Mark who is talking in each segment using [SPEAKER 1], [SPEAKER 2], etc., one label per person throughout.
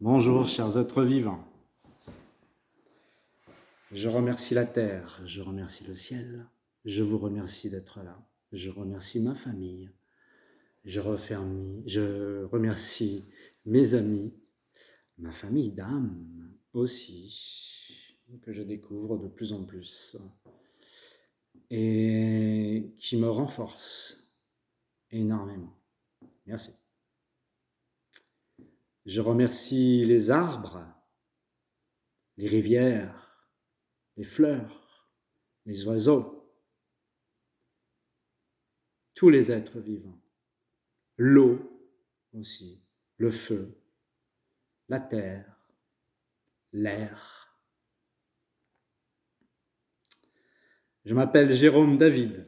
[SPEAKER 1] Bonjour, chers êtres vivants. Je remercie la terre, je remercie le ciel, je vous remercie d'être là, je remercie ma famille, je remercie mes amis, ma famille d'âme aussi, que je découvre de plus en plus et qui me renforce énormément. Merci. Je remercie les arbres, les rivières, les fleurs, les oiseaux, tous les êtres vivants, l'eau aussi, le feu, la terre, l'air. Je m'appelle Jérôme David.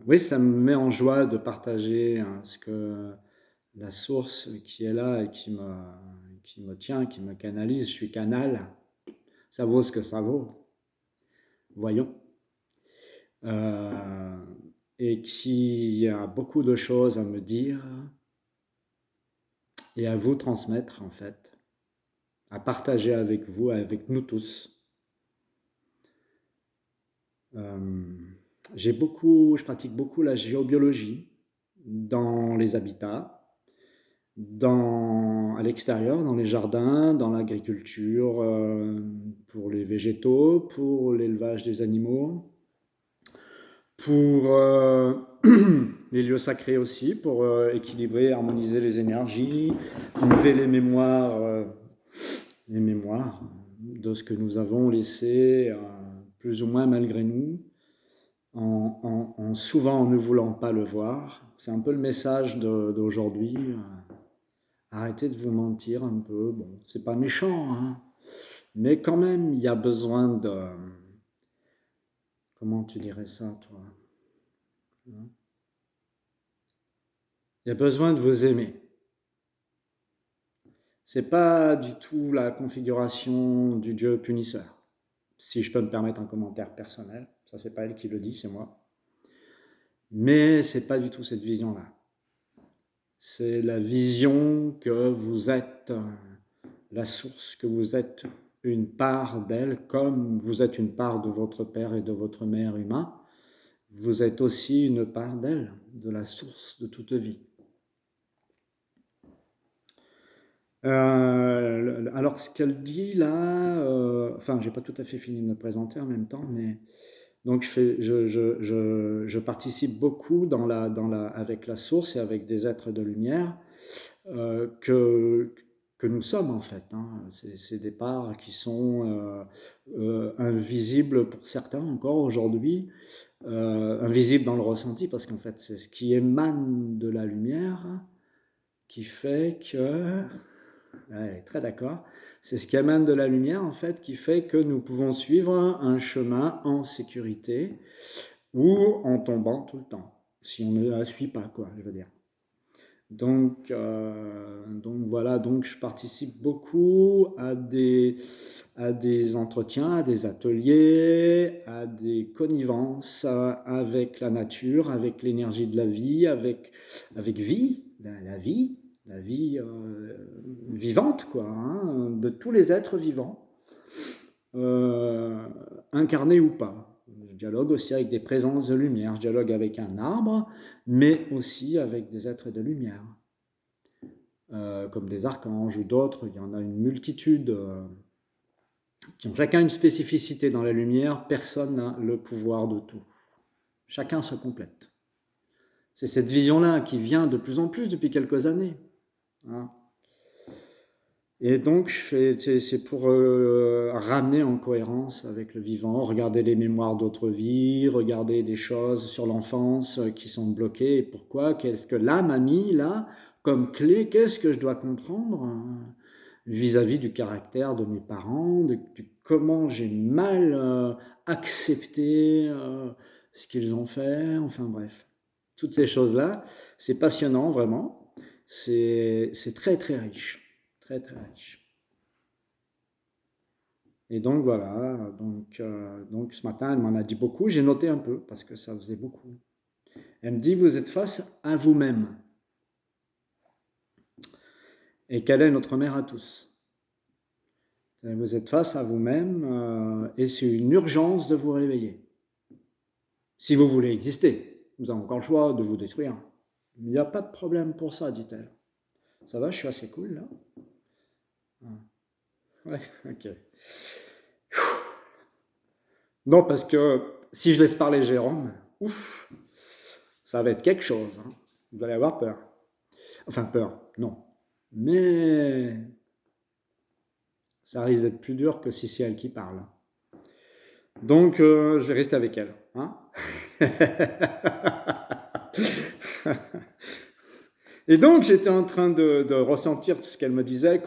[SPEAKER 1] Oui, ça me met en joie de partager ce que la source qui est là et qui me tient, qui me canalise. Je suis canal. Ça vaut ce que ça vaut. Voyons. Et qui a beaucoup de choses à me dire et à vous transmettre en fait, à partager avec vous, avec nous tous. Je pratique beaucoup la géobiologie dans les habitats, à l'extérieur, dans les jardins, dans l'agriculture, pour les végétaux, pour l'élevage des animaux, pour les lieux sacrés aussi, pour équilibrer, harmoniser les énergies, enlever les mémoires de ce que nous avons laissé plus ou moins malgré nous, en souvent en ne voulant pas le voir. C'est un peu le message d'aujourd'hui. Arrêtez de vous mentir un peu. Bon, c'est pas méchant, hein, mais quand même, il y a besoin de... Comment tu dirais ça, toi? Il y a besoin de vous aimer. C'est pas du tout la configuration du Dieu punisseur. Si je peux me permettre un commentaire personnel, ça c'est pas elle qui le dit, c'est moi. Mais c'est pas du tout cette vision-là. C'est la vision que vous êtes la source, que vous êtes une part d'elle, comme vous êtes une part de votre père et de votre mère humain. Vous êtes aussi une part d'elle, de la source de toute vie. Alors ce qu'elle dit là, enfin j'ai pas tout à fait fini de me présenter en même temps, mais donc je participe beaucoup avec la source et avec des êtres de lumière que nous sommes en fait. Hein. C'est des parts qui sont invisibles pour certains encore aujourd'hui, invisibles dans le ressenti parce qu'en fait c'est ce qui émane de la lumière qui fait que... Ouais, très d'accord. C'est ce qui émane de la lumière, en fait, qui fait que nous pouvons suivre un chemin en sécurité ou en tombant tout le temps, si on ne la suit pas, quoi, je veux dire. Donc voilà, donc je participe beaucoup à des entretiens, à des ateliers, à des connivences avec la nature, avec l'énergie de la vie, avec vie, la vie vivante, quoi, hein, de tous les êtres vivants, incarnés ou pas. Je dialogue aussi avec des présences de lumière, je dialogue avec un arbre, mais aussi avec des êtres de lumière, comme des archanges ou d'autres. Il y en a une multitude qui ont chacun une spécificité dans la lumière. Personne n'a le pouvoir de tout. Chacun se complète. C'est cette vision-là qui vient de plus en plus depuis quelques années. Hein. Et donc, c'est pour ramener en cohérence avec le vivant, regarder les mémoires d'autres vies, regarder des choses sur l'enfance qui sont bloquées. Et pourquoi? Qu'est-ce que l'âme a mis là comme clé? Qu'est-ce que je dois comprendre vis-à-vis du caractère de mes parents, de comment j'ai mal accepté ce qu'ils ont fait, enfin bref. Toutes ces choses-là, c'est passionnant vraiment, c'est très très riche. Très très riche. Et donc voilà, donc ce matin elle m'en a dit beaucoup, j'ai noté un peu parce que ça faisait beaucoup. Elle me dit, vous êtes face à vous-même. Et quelle est notre mère à tous? Vous êtes face à vous-même et c'est une urgence de vous réveiller. Si vous voulez exister, vous avez encore le choix de vous détruire. Il n'y a pas de problème pour ça, dit-elle. Ça va, je suis assez cool là. Ouais, ok. Non, parce que si je laisse parler Jérôme, ouf, ça va être quelque chose. Hein. Vous allez avoir peur. Enfin, peur, non. Mais ça risque d'être plus dur que si c'est elle qui parle. Donc, je vais rester avec elle. Hein. Et donc, j'étais en train de ressentir ce qu'elle me disait,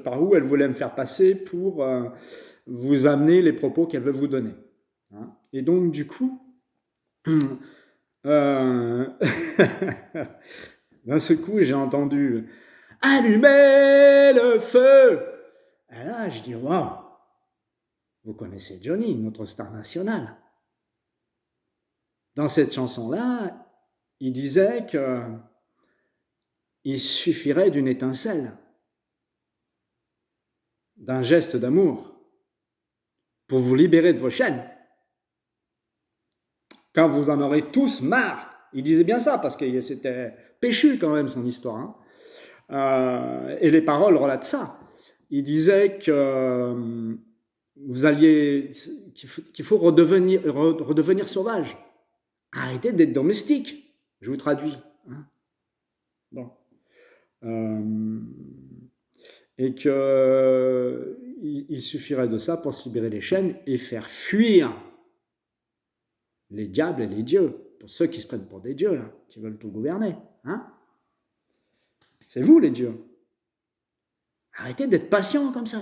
[SPEAKER 1] par où elle voulait me faire passer pour vous amener les propos qu'elle veut vous donner. Hein. Et donc, du coup, d'un seul coup, j'ai entendu « Allumez le feu !» Et là, je dis « Waouh, vous connaissez Johnny, notre star nationale. » Dans cette chanson-là, il disait qu'il suffirait d'une étincelle, d'un geste d'amour, pour vous libérer de vos chaînes. Quand vous en aurez tous marre, il disait bien ça, parce que c'était péchu quand même son histoire. Hein. Et les paroles relatent ça. Il disait que qu'il faut redevenir sauvage. Arrêtez d'être domestique. Je vous traduis. Hein. Bon. Et qu'il suffirait de ça pour se libérer les chaînes et faire fuir les diables et les dieux, pour ceux qui se prennent pour des dieux, là, qui veulent tout gouverner. Hein. C'est vous, les dieux. Arrêtez d'être patient comme ça.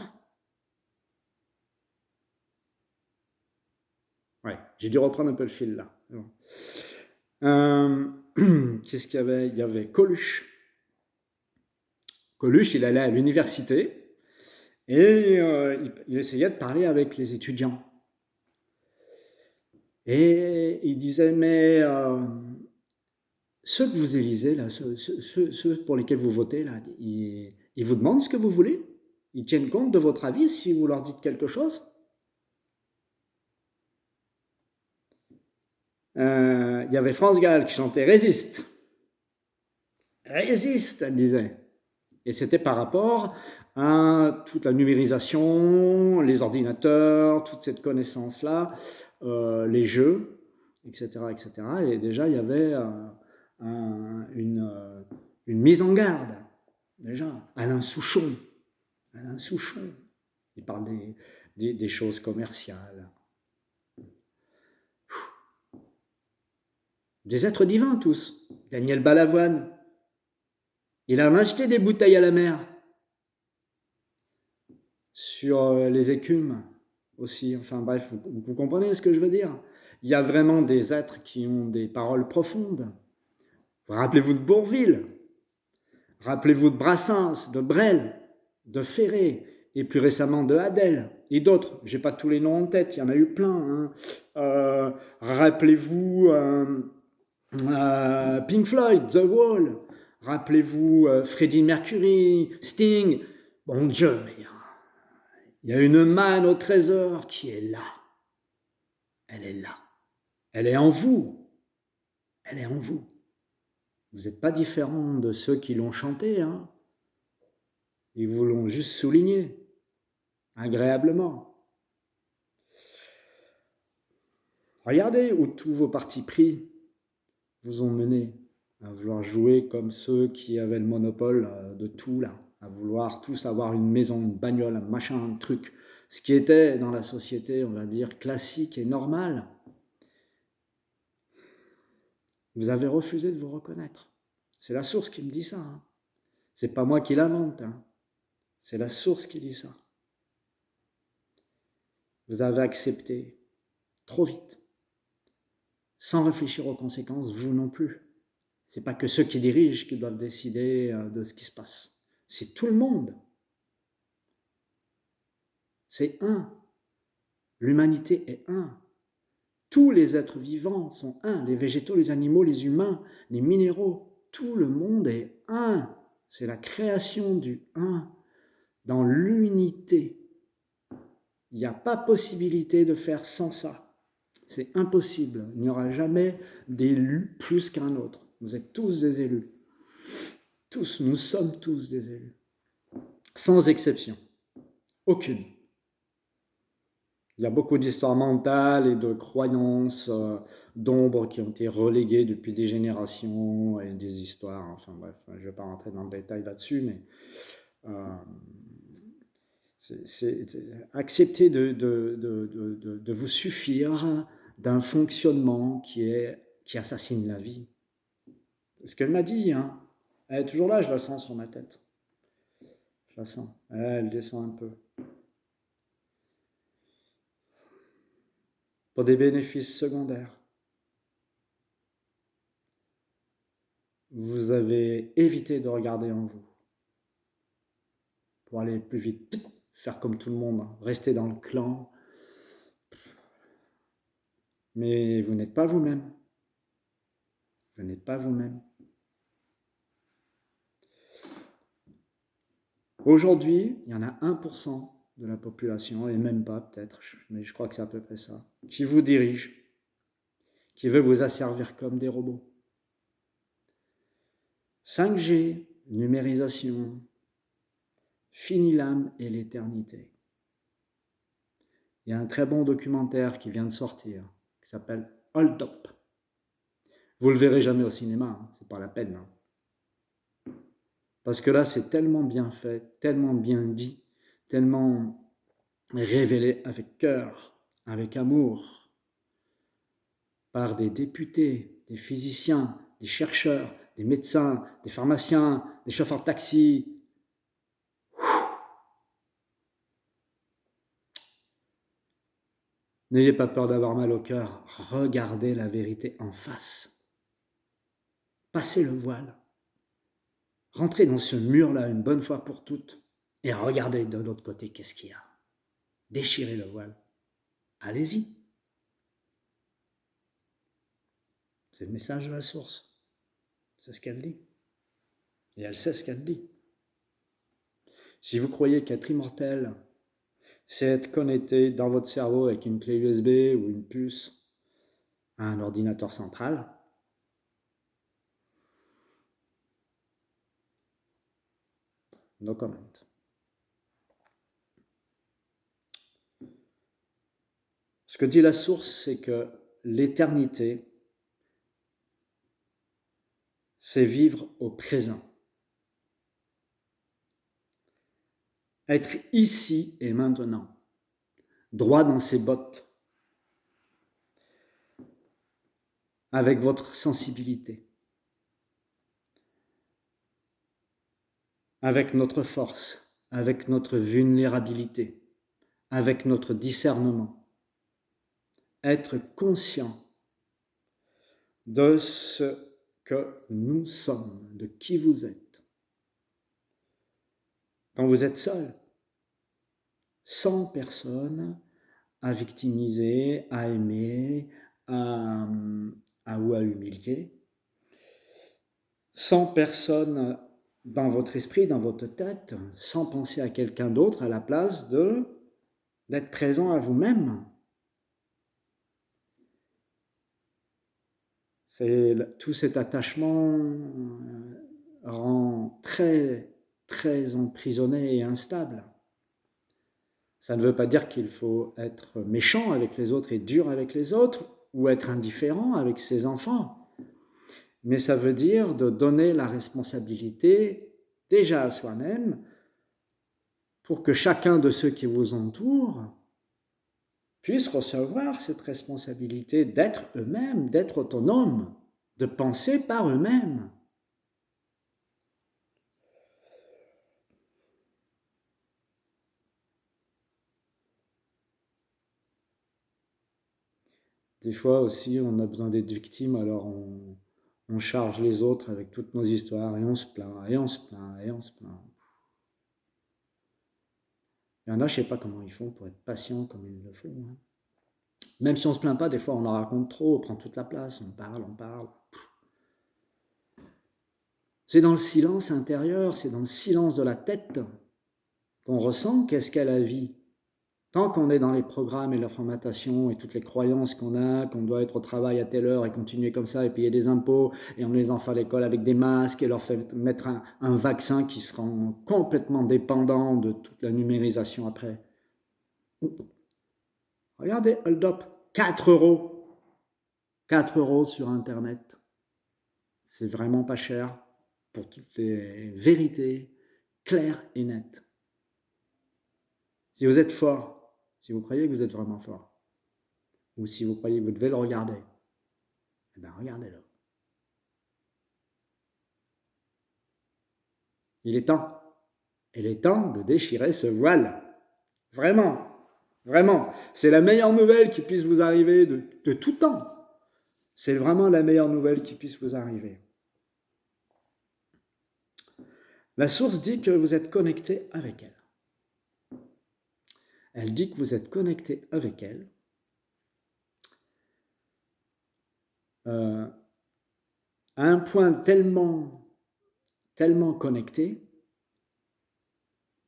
[SPEAKER 1] Ouais, j'ai dû reprendre un peu le fil, là. Bon. Qu'est-ce qu'il y avait? Il y avait Coluche. Coluche, il allait à l'université et il essayait de parler avec les étudiants. Et il disait, mais ceux que vous élisez, là, ceux pour lesquels vous votez, là, ils vous demandent ce que vous voulez? Ils tiennent compte de votre avis si vous leur dites quelque chose? Il y avait France Gall qui chantait « Résiste ». Résiste, elle disait. Et c'était par rapport à toute la numérisation, les ordinateurs, toute cette connaissance-là, les jeux, etc., etc. Et déjà, il y avait une mise en garde, déjà. Alain Souchon, il parle des choses commerciales. Des êtres divins, tous. Daniel Balavoine, il a acheté des bouteilles à la mer. Sur les écumes aussi. Enfin bref, vous comprenez ce que je veux dire? Il y a vraiment des êtres qui ont des paroles profondes. Rappelez-vous de Bourvil, rappelez-vous de Brassens, de Brel, de Ferré, et plus récemment de Hadel, et d'autres. J'ai pas tous les noms en tête, il y en a eu plein. Hein. Rappelez-vous Pink Floyd, The Wall, rappelez-vous Freddie Mercury, Sting. Bon Dieu, mais il y a une manne au trésor qui est là. Elle est là. Elle est en vous. Elle est en vous. Vous n'êtes pas différent de ceux qui l'ont chanté. Hein. Ils vous l'ont juste souligné, agréablement. Regardez où tous vos partis pris vous ont mené à vouloir jouer comme ceux qui avaient le monopole de tout, là, à vouloir tous avoir une maison, une bagnole, un machin, un truc. Ce qui était dans la société, on va dire, classique et normal. Vous avez refusé de vous reconnaître. C'est la source qui me dit ça. Hein. C'est pas moi qui l'invente. Hein. C'est la source qui dit ça. Vous avez accepté trop vite, sans réfléchir aux conséquences, vous non plus. C'est pas que ceux qui dirigent qui doivent décider de ce qui se passe. C'est tout le monde. C'est un. L'humanité est un. Tous les êtres vivants sont un, les végétaux, les animaux, les humains, les minéraux, tout le monde est un. C'est la création du un, dans l'unité. Il n'y a pas possibilité de faire sans ça. C'est impossible. Il n'y aura jamais d'élu plus qu'un autre. Vous êtes tous des élus. Tous, nous sommes tous des élus. Sans exception. Aucune. Il y a beaucoup d'histoires mentales et de croyances d'ombre qui ont été reléguées depuis des générations et des histoires. Enfin bref, je ne vais pas rentrer dans le détail là-dessus, mais c'est accepter de vous suffire d'un fonctionnement qui assassine la vie. C'est ce qu'elle m'a dit. Hein. Elle est toujours là, je la sens sur ma tête. Je la sens. Elle descend un peu. Pour des bénéfices secondaires. Vous avez évité de regarder en vous. Pour aller plus vite, faire comme tout le monde, rester dans le clan. Mais vous n'êtes pas vous-même. Vous n'êtes pas vous-même. Aujourd'hui, il y en a 1% de la population, et même pas peut-être, mais je crois que c'est à peu près ça, qui vous dirige, qui veut vous asservir comme des robots. 5G, numérisation, fini l'âme et l'éternité. Il y a un très bon documentaire qui vient de sortir, qui s'appelle Hold Up. Vous le verrez jamais au cinéma, hein, c'est pas la peine. Hein. Parce que là, c'est tellement bien fait, tellement bien dit, tellement révélé avec cœur, avec amour, par des députés, des physiciens, des chercheurs, des médecins, des pharmaciens, des chauffeurs de taxi. N'ayez pas peur d'avoir mal au cœur, regardez la vérité en face. Passez le voile. Rentrez dans ce mur-là une bonne fois pour toutes et regardez de l'autre côté qu'est-ce qu'il y a. Déchirez le voile. Allez-y. C'est le message de la source. C'est ce qu'elle dit. Et elle sait ce qu'elle dit. Si vous croyez qu'être immortel, c'est être connecté dans votre cerveau avec une clé USB ou une puce à un ordinateur central, no comment. Ce que dit la source, c'est que l'éternité, c'est vivre au présent. Être ici et maintenant, droit dans ses bottes, avec votre sensibilité, avec notre force, avec notre vulnérabilité, avec notre discernement. Être conscient de ce que nous sommes, de qui vous êtes. Quand vous êtes seul, sans personne à victimiser, à aimer, ou à humilier, sans personne dans votre esprit, dans votre tête, sans penser à quelqu'un d'autre à la place d'être présent à vous-même. Tout cet attachement rend très, très emprisonné et instable. Ça ne veut pas dire qu'il faut être méchant avec les autres et dur avec les autres, ou être indifférent avec ses enfants. Mais ça veut dire de donner la responsabilité déjà à soi-même pour que chacun de ceux qui vous entourent puisse recevoir cette responsabilité d'être eux-mêmes, d'être autonomes, de penser par eux-mêmes. Des fois aussi, on a besoin d'être victime, alors on charge les autres avec toutes nos histoires et on se plaint, et on se plaint, et on se plaint. Il y en a, je ne sais pas comment ils font pour être patients comme ils le font. Hein. Même si on ne se plaint pas, des fois on en raconte trop, on prend toute la place, on parle, on parle. C'est dans le silence intérieur, c'est dans le silence de la tête qu'on ressent qu'est-ce qu'est la vie. Tant qu'on est dans les programmes et la formatation et toutes les croyances qu'on doit être au travail à telle heure et continuer comme ça et payer des impôts et on les envoie à l'école avec des masques et leur fait mettre un vaccin qui se rend complètement dépendant de toute la numérisation après. Regardez, hold up, 4 euros. 4 euros sur Internet. C'est vraiment pas cher pour toutes les vérités claires et nettes. Si vous êtes fort, si vous croyez que vous êtes vraiment fort, ou si vous croyez que vous devez le regarder, eh bien regardez-le. Il est temps. Il est temps de déchirer ce voile. Vraiment, vraiment. C'est la meilleure nouvelle qui puisse vous arriver de tout temps. C'est vraiment la meilleure nouvelle qui puisse vous arriver. La source dit que vous êtes connecté avec elle. Elle dit que vous êtes connecté avec elle. À un point tellement connecté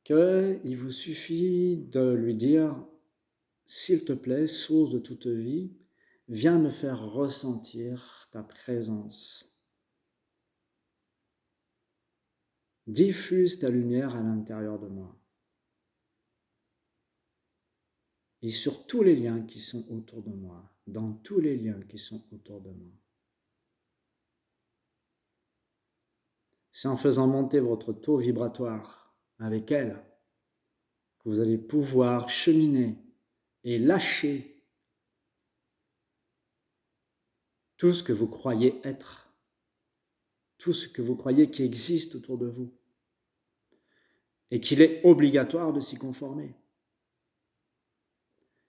[SPEAKER 1] qu'il vous suffit de lui dire « S'il te plaît, source de toute vie, viens me faire ressentir ta présence. Diffuse ta lumière à l'intérieur de moi. Et sur tous les liens qui sont autour de moi, dans tous les liens qui sont autour de moi. » C'est en faisant monter votre taux vibratoire avec elle que vous allez pouvoir cheminer et lâcher tout ce que vous croyez être, tout ce que vous croyez qui existe autour de vous et qu'il est obligatoire de s'y conformer.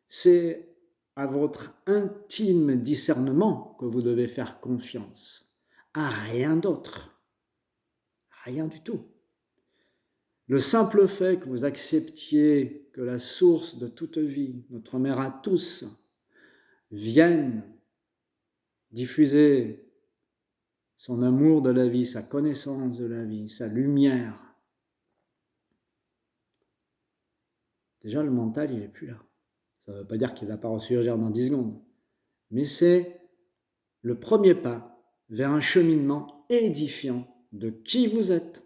[SPEAKER 1] C'est à votre intime discernement que vous devez faire confiance, à rien d'autre, rien du tout. Le simple fait que vous acceptiez que la source de toute vie, notre mère à tous, vienne diffuser son amour de la vie, sa connaissance de la vie, sa lumière. Déjà, le mental, il n'est plus là. Ça ne veut pas dire qu'il ne va pas ressurgir dans 10 secondes. Mais c'est le premier pas vers un cheminement édifiant de qui vous êtes.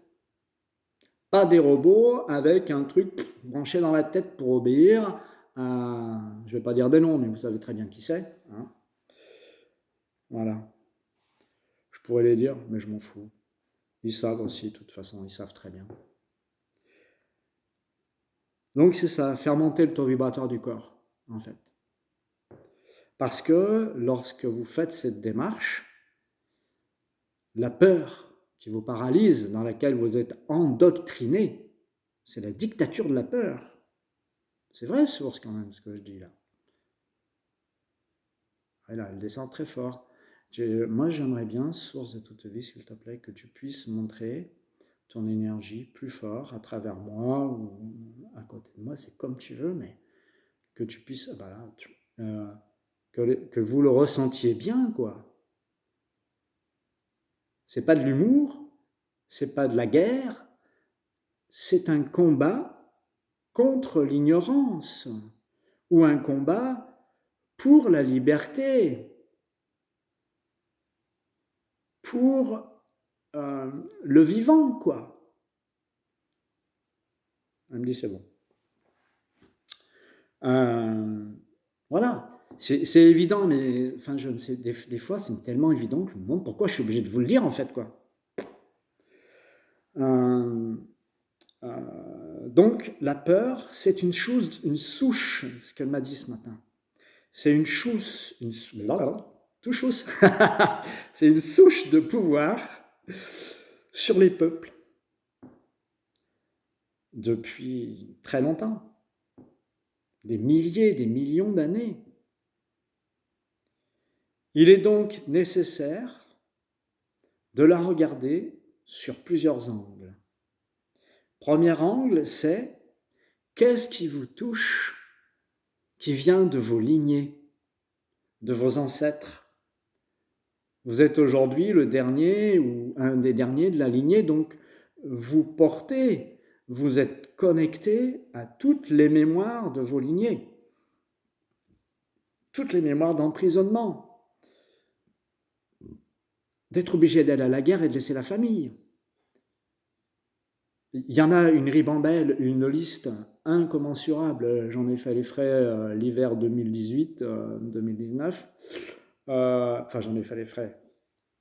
[SPEAKER 1] Pas des robots avec un truc branché dans la tête pour obéir à, je ne vais pas dire des noms, mais vous savez très bien qui c'est. Hein. Voilà. Je pourrais les dire, mais je m'en fous. Ils savent aussi, de toute façon, ils savent très bien. Donc c'est ça, faire monter le taux vibratoire du corps, en fait. Parce que lorsque vous faites cette démarche, la peur qui vous paralyse, dans laquelle vous êtes endoctriné, c'est la dictature de la peur. C'est vrai, source quand même, ce que je dis là. Et là, elle descend très fort. Moi, j'aimerais bien, source de toute vie, s'il te plaît, que tu puisses montrer ton énergie plus fort à travers moi ou à côté de moi, c'est comme tu veux, mais que tu puisses, que vous le ressentiez bien, quoi. C'est pas de l'humour, c'est pas de la guerre, c'est un combat contre l'ignorance ou un combat pour la liberté, pour le vivant, quoi. Elle me dit c'est bon. Voilà, c'est évident, mais enfin, je ne sais, des fois, c'est tellement évident que je me demande pourquoi je suis obligé de vous le dire, en fait, quoi. Donc, la peur, c'est une souche, ce qu'elle m'a dit ce matin. C'est une souche, c'est une souche de pouvoir sur les peuples depuis très longtemps, des milliers, des millions d'années. Il est donc nécessaire de la regarder sur plusieurs angles. Premier angle, c'est qu'est-ce qui vous touche, qui vient de vos lignées, de vos ancêtres. Vous êtes aujourd'hui le dernier ou un des derniers de la lignée, donc vous êtes connecté à toutes les mémoires de vos lignées, toutes les mémoires d'emprisonnement, d'être obligé d'aller à la guerre et de laisser la famille. Il y en a une ribambelle, une liste incommensurable. J'en ai fait les frais l'hiver 2018-2019. Enfin, j'en ai fait les frais.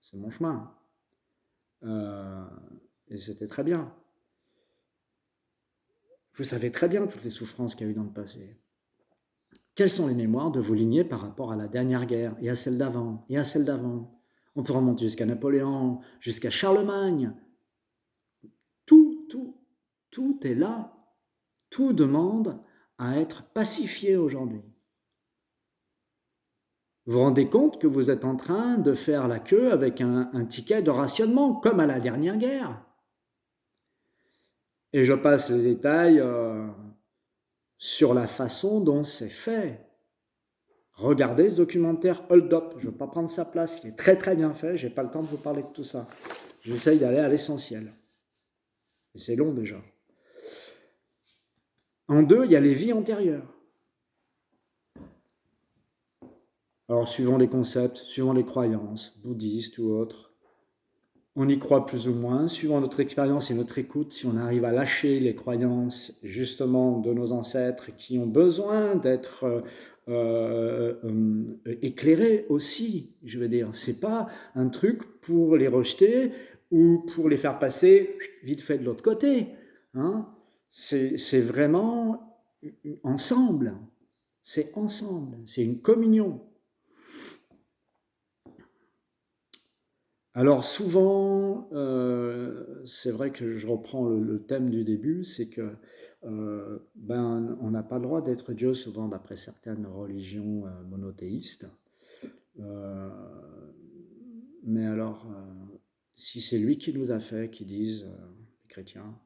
[SPEAKER 1] C'est mon chemin. Et c'était très bien. Vous savez très bien toutes les souffrances qu'il y a eu dans le passé. Quelles sont les mémoires de vos lignées par rapport à la dernière guerre et à celle d'avant et à celle d'avant? On peut remonter jusqu'à Napoléon, jusqu'à Charlemagne. Tout est là. Tout demande à être pacifié aujourd'hui. Vous vous rendez compte que vous êtes en train de faire la queue avec un ticket de rationnement, comme à la dernière guerre. Et je passe les détails sur la façon dont c'est fait. Regardez ce documentaire Hold Up, je ne veux pas prendre sa place, il est très très bien fait, je n'ai pas le temps de vous parler de tout ça. J'essaye d'aller à l'essentiel. Et c'est long déjà. En deux, il y a les vies antérieures. Alors, suivant les concepts, suivant les croyances, bouddhistes ou autres, on y croit plus ou moins, suivant notre expérience et notre écoute, si on arrive à lâcher les croyances justement de nos ancêtres qui ont besoin d'être éclairés aussi, je veux dire. C'est pas un truc pour les rejeter ou pour les faire passer vite fait de l'autre côté. Hein. C'est vraiment ensemble. C'est ensemble. C'est une communion. Alors souvent, c'est vrai que je reprends le thème du début, c'est que on n'a pas le droit d'être Dieu souvent d'après certaines religions monothéistes. Mais alors, si c'est lui qui nous a fait, qui disent les chrétiens,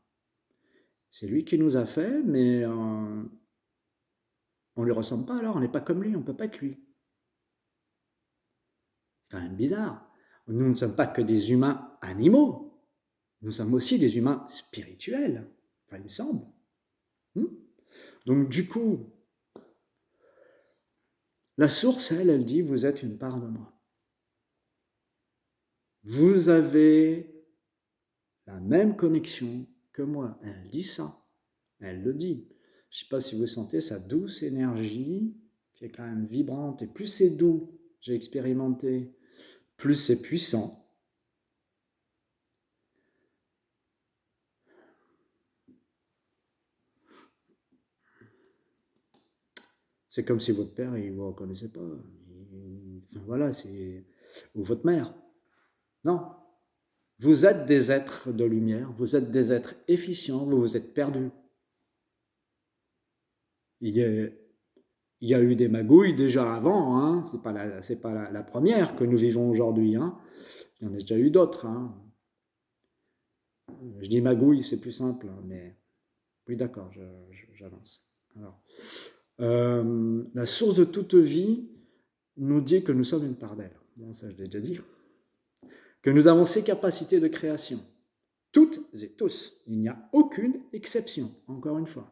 [SPEAKER 1] c'est lui qui nous a fait, mais on ne lui ressemble pas alors, on n'est pas comme lui, on ne peut pas être lui. C'est quand même bizarre. Nous ne sommes pas que des humains animaux, nous sommes aussi des humains spirituels, enfin il me semble. Donc du coup, la source, elle dit, vous êtes une part de moi. Vous avez la même connexion que moi. Elle dit ça, elle le dit. Je ne sais pas si vous sentez sa douce énergie, qui est quand même vibrante, et plus c'est doux, j'ai expérimenté, plus c'est puissant. C'est comme si votre père, il ne vous reconnaissait pas. Enfin voilà, ou votre mère. Non. Vous êtes des êtres de lumière, vous êtes des êtres efficients, vous vous êtes perdus. Il y a eu des magouilles déjà avant, hein. C'est pas la première que nous vivons aujourd'hui. Hein. Il y en a déjà eu d'autres. Hein. Je dis magouille, c'est plus simple, hein, mais oui, d'accord, j'avance. Alors, la source de toute vie nous dit que nous sommes une part d'elle. Bon, ça, je l'ai déjà dit. Que nous avons ces capacités de création. Toutes et tous. Il n'y a aucune exception, encore une fois.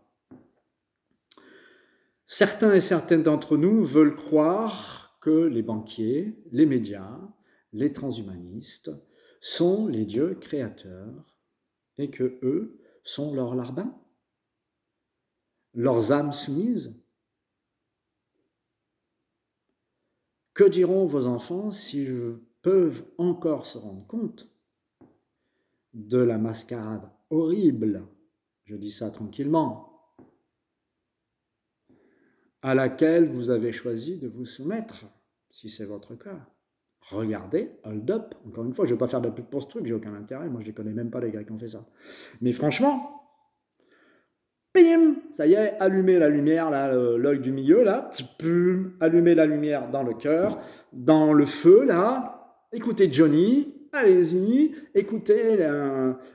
[SPEAKER 1] Certains et certaines d'entre nous veulent croire que les banquiers, les médias, les transhumanistes sont les dieux créateurs et que eux sont leurs larbins, leurs âmes soumises. Que diront vos enfants s'ils peuvent encore se rendre compte de la mascarade horrible, je dis ça tranquillement, à laquelle vous avez choisi de vous soumettre, si c'est votre cas. Regardez, Hold Up, encore une fois, je ne vais pas faire de la pub pour ce truc, j'ai aucun intérêt, moi je ne connais même pas les gars qui ont fait ça. Mais franchement, bim, ça y est, allumez la lumière, là, l'œil du milieu, là, allumez la lumière dans le cœur, dans le feu, là, écoutez Johnny, allez-y, écoutez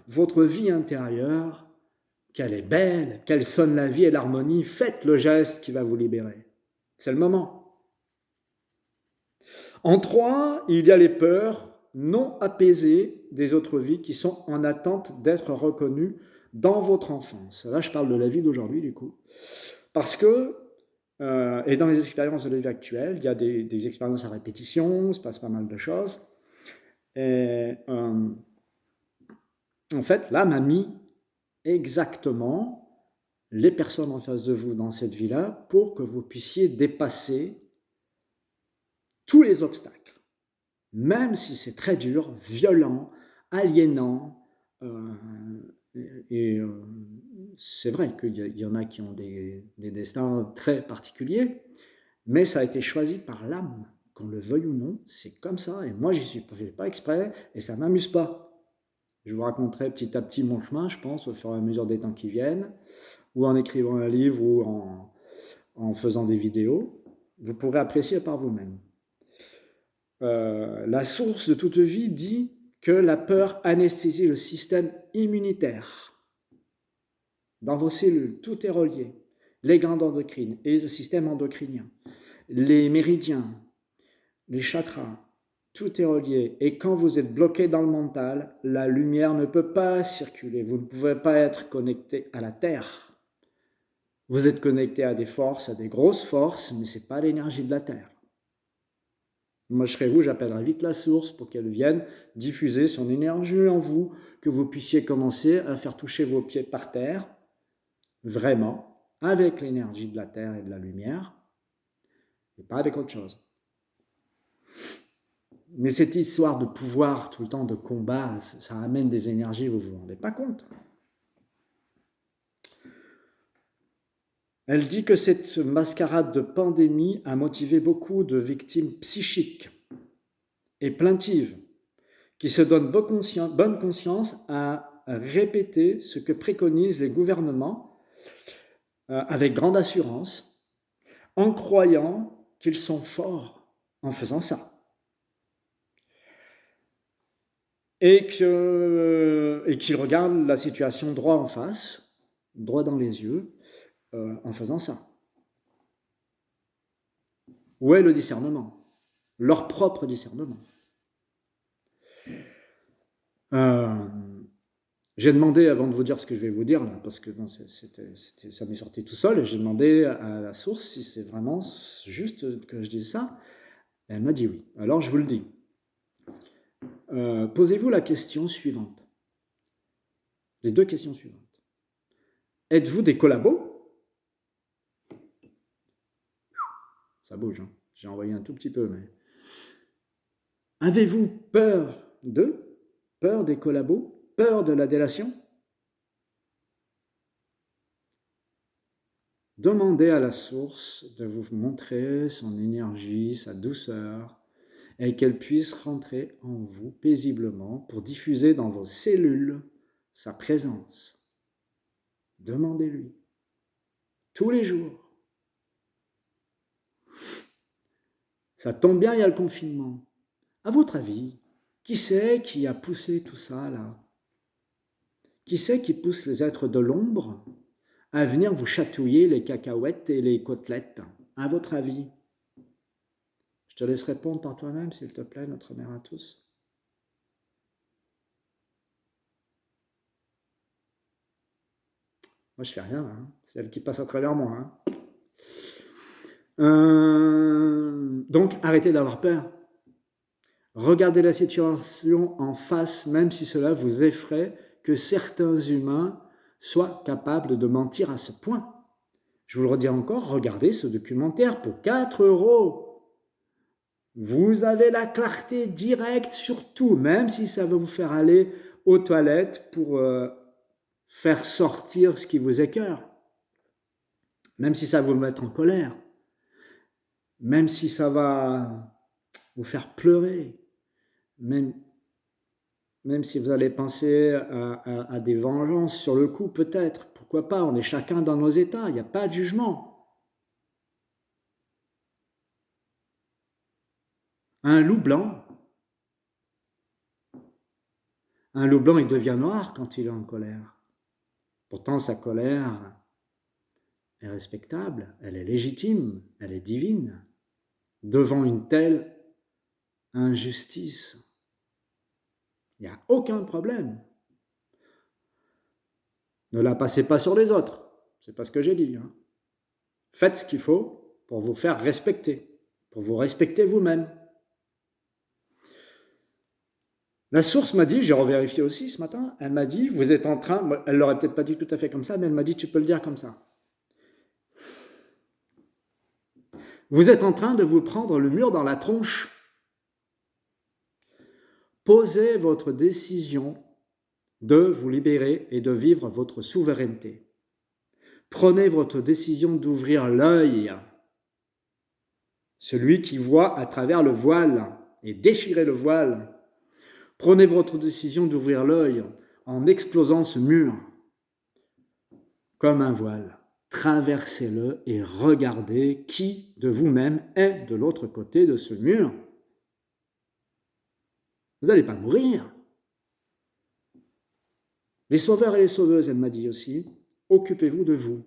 [SPEAKER 1] votre vie intérieure, qu'elle est belle, qu'elle sonne la vie et l'harmonie, faites le geste qui va vous libérer. C'est le moment. En 3, il y a les peurs non apaisées des autres vies qui sont en attente d'être reconnues dans votre enfance. Là, je parle de la vie d'aujourd'hui, du coup. Parce que, et dans les expériences de la vie actuelle, il y a des expériences à répétition, il se passe pas mal de choses. Et en fait, là, m'a mis exactement les personnes en face de vous dans cette vie-là pour que vous puissiez dépasser tous les obstacles, même si c'est très dur, violent, aliénant. euh, et c'est vrai qu'il y en a qui ont des destins très particuliers, mais ça a été choisi par l'âme, qu'on le veuille ou non, c'est comme ça. Et moi, j'y suis pas exprès et ça m'amuse pas. Je vous raconterai petit à petit mon chemin, je pense, au fur et à mesure des temps qui viennent, ou en écrivant un livre, ou en faisant des vidéos. Vous pourrez apprécier par vous-même. La source de toute vie dit que la peur anesthésie le système immunitaire. Dans vos cellules, tout est relié. Les glandes endocrines et le système endocrinien, les méridiens, les chakras, tout est relié. Et quand vous êtes bloqué dans le mental, la lumière ne peut pas circuler. Vous ne pouvez pas être connecté à la Terre. Vous êtes connecté à des forces, à des grosses forces, mais ce n'est pas l'énergie de la Terre. Moi, je serais vous, j'appellerais vite la source pour qu'elle vienne diffuser son énergie en vous, que vous puissiez commencer à faire toucher vos pieds par terre, vraiment, avec l'énergie de la Terre et de la lumière, et pas avec autre chose. Mais cette histoire de pouvoir, tout le temps de combat, ça amène des énergies, vous ne vous rendez pas compte. Elle dit que cette mascarade de pandémie a motivé beaucoup de victimes psychiques et plaintives qui se donnent bonne conscience à répéter ce que préconisent les gouvernements avec grande assurance, en croyant qu'ils sont forts en faisant ça. Et qu'ils regardent la situation droit en face, droit dans les yeux, en faisant ça. Où est le discernement? Leur propre discernement. J'ai demandé, avant de vous dire ce que je vais vous dire, là, parce que bon, ça m'est sorti tout seul, j'ai demandé à la source si c'est vraiment juste que je dise ça. Et elle m'a dit oui. Alors je vous le dis. Posez-vous la question suivante. Les deux questions suivantes. Êtes-vous des collabos? Ça bouge, hein. J'ai envoyé un tout petit peu, mais... Avez-vous peur d'eux? Peur des collabos? Peur de la délation? Demandez à la source de vous montrer son énergie, sa douceur, et qu'elle puisse rentrer en vous paisiblement pour diffuser dans vos cellules sa présence. Demandez-lui, tous les jours. Ça tombe bien, il y a le confinement. À votre avis, qui c'est qui a poussé tout ça là? Qui c'est qui pousse les êtres de l'ombre à venir vous chatouiller les cacahuètes et les côtelettes? À votre avis? Je te laisse répondre par toi-même, s'il te plaît, notre mère à tous. Moi, je fais rien, hein. C'est elle qui passe à travers moi. Hein. Donc, arrêtez d'avoir peur. Regardez la situation en face, même si cela vous effraie que certains humains soient capables de mentir à ce point. Je vous le redis encore, regardez ce documentaire pour 4 €. Vous avez la clarté directe sur tout, même si ça va vous faire aller aux toilettes pour faire sortir ce qui vous écœure. Même si ça va vous mettre en colère. Même si ça va vous faire pleurer. Même si vous allez penser à des vengeances sur le coup, peut-être. Pourquoi pas? On est chacun dans nos états, il n'y a pas de jugement. Un loup blanc, il devient noir quand il est en colère. Pourtant, sa colère est respectable, elle est légitime, elle est divine. Devant une telle injustice. Il n'y a aucun problème. Ne la passez pas sur les autres. C'est pas ce que j'ai dit. Hein. Faites ce qu'il faut pour vous faire respecter, pour vous respecter vous-même. La source m'a dit, j'ai revérifié aussi ce matin, elle m'a dit, vous êtes en train, elle l'aurait peut-être pas dit tout à fait comme ça, mais elle m'a dit, tu peux le dire comme ça. Vous êtes en train de vous prendre le mur dans la tronche. Posez votre décision de vous libérer et de vivre votre souveraineté. Prenez votre décision d'ouvrir l'œil, celui qui voit à travers le voile, et déchirez le voile. Prenez votre décision d'ouvrir l'œil en explosant ce mur comme un voile. Traversez-le et regardez qui de vous-même est de l'autre côté de ce mur. Vous n'allez pas mourir. Les sauveurs et les sauveuses, elle m'a dit aussi, occupez-vous de vous.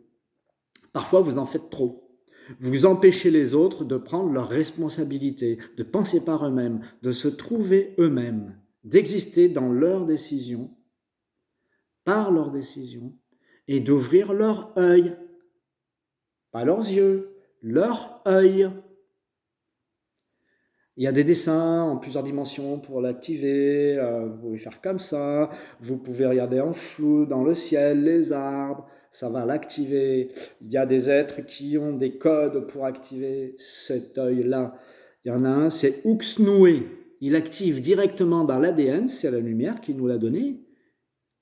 [SPEAKER 1] Parfois, vous en faites trop. Vous empêchez les autres de prendre leurs responsabilités, de penser par eux-mêmes, de se trouver eux-mêmes, d'exister dans leurs décisions, par leurs décisions, et d'ouvrir leur œil. Pas leurs yeux, leur œil. Il y a des dessins en plusieurs dimensions pour l'activer, vous pouvez faire comme ça, vous pouvez regarder en flou dans le ciel, les arbres, ça va l'activer. Il y a des êtres qui ont des codes pour activer cet œil-là. Il y en a un, c'est Uxnoué. Il active directement dans l'ADN, c'est la lumière qui nous l'a donné,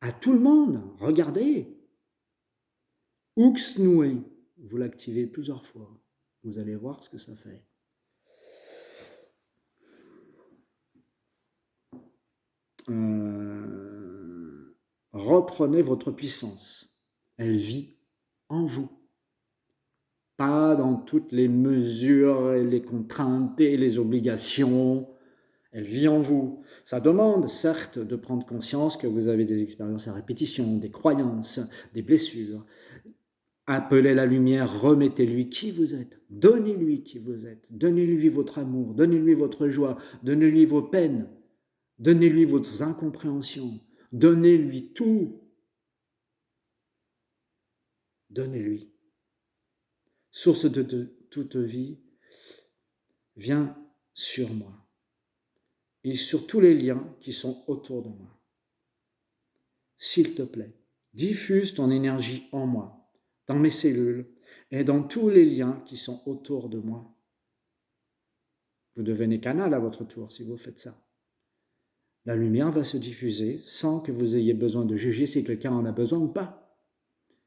[SPEAKER 1] à tout le monde. Regardez. Uxnoué. Vous l'activez plusieurs fois. Vous allez voir ce que ça fait. Reprenez votre puissance. Elle vit en vous. Pas dans toutes les mesures et les contraintes et les obligations. Elle vit en vous. Ça demande, certes, de prendre conscience que vous avez des expériences à répétition, des croyances, des blessures. Appelez la lumière, remettez-lui qui vous êtes. Donnez-lui qui vous êtes. Donnez-lui votre amour, donnez-lui votre joie, donnez-lui vos peines, donnez-lui vos incompréhensions. Donnez-lui tout. Donnez-lui. Source de toute vie, viens sur moi et sur tous les liens qui sont autour de moi. S'il te plaît, diffuse ton énergie en moi, dans mes cellules et dans tous les liens qui sont autour de moi. Vous devenez canal à votre tour si vous faites ça. La lumière va se diffuser sans que vous ayez besoin de juger si quelqu'un en a besoin ou pas.